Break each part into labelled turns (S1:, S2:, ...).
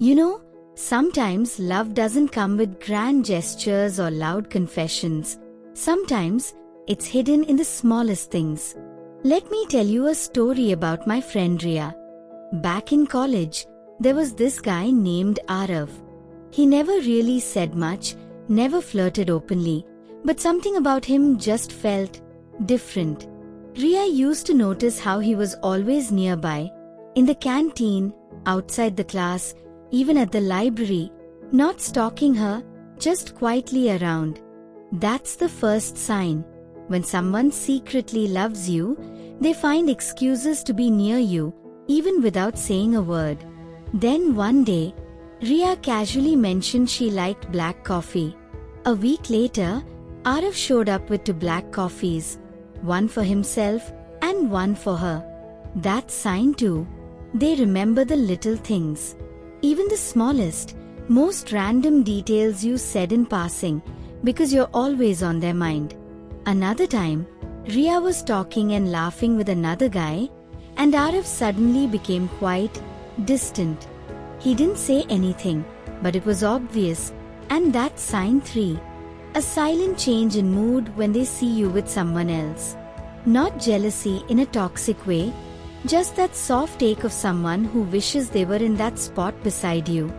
S1: You know, sometimes love doesn't come with grand gestures or loud confessions. Sometimes it's hidden in the smallest things. Let me tell you a story about my friend Ria. Back in college, there was this guy named Arav. He never really said much, never flirted openly, but something about him just felt different. Ria used to notice how he was always nearby, in the canteen, outside the class, even at the library, not stalking her, just quietly around. That's the first sign. When someone secretly loves you, they find excuses to be near you, even without saying a word. Then one day, Ria casually mentioned she liked black coffee. A week later, Arav showed up with 2 black coffees, one for himself and one for her. That's sign too. They remember the little things. Even the smallest, most random details you said in passing, because you're always on their mind. Another time, Ria was talking and laughing with another guy, and Arav suddenly became quite distant. He didn't say anything, but it was obvious, and that's sign 3. A silent change in mood when they see you with someone else. Not jealousy in a toxic way, just that soft ache of someone who wishes they were in that spot beside you.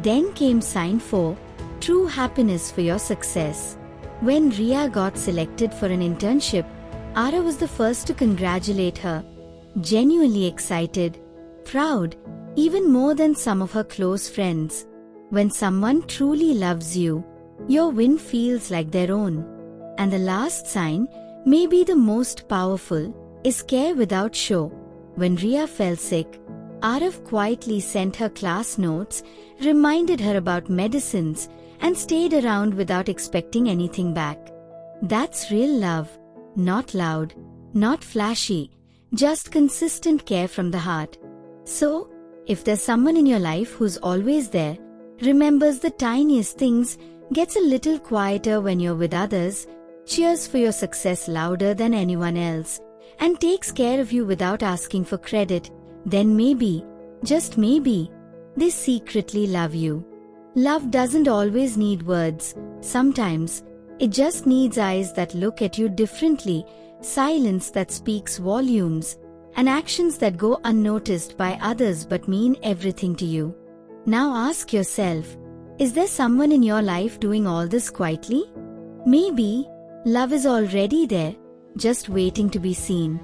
S1: Then came sign 4, true happiness for your success. When Ria got selected for an internship, Arav was the first to congratulate her. Genuinely excited, proud, even more than some of her close friends. When someone truly loves you, your win feels like their own. And the last sign, maybe the most powerful, is care without show. When Ria fell sick, Arav quietly sent her class notes, reminded her about medicines, and stayed around without expecting anything back. That's real love. Not loud, not flashy, just consistent care from the heart. So, if there's someone in your life who's always there, remembers the tiniest things, gets a little quieter when you're with others, cheers for your success louder than anyone else, and takes care of you without asking for credit, then maybe, just maybe, they secretly love you. Love doesn't always need words. Sometimes, it just needs eyes that look at you differently, silence that speaks volumes, and actions that go unnoticed by others but mean everything to you. Now ask yourself, is there someone in your life doing all this quietly? Maybe, love is already there, just waiting to be seen.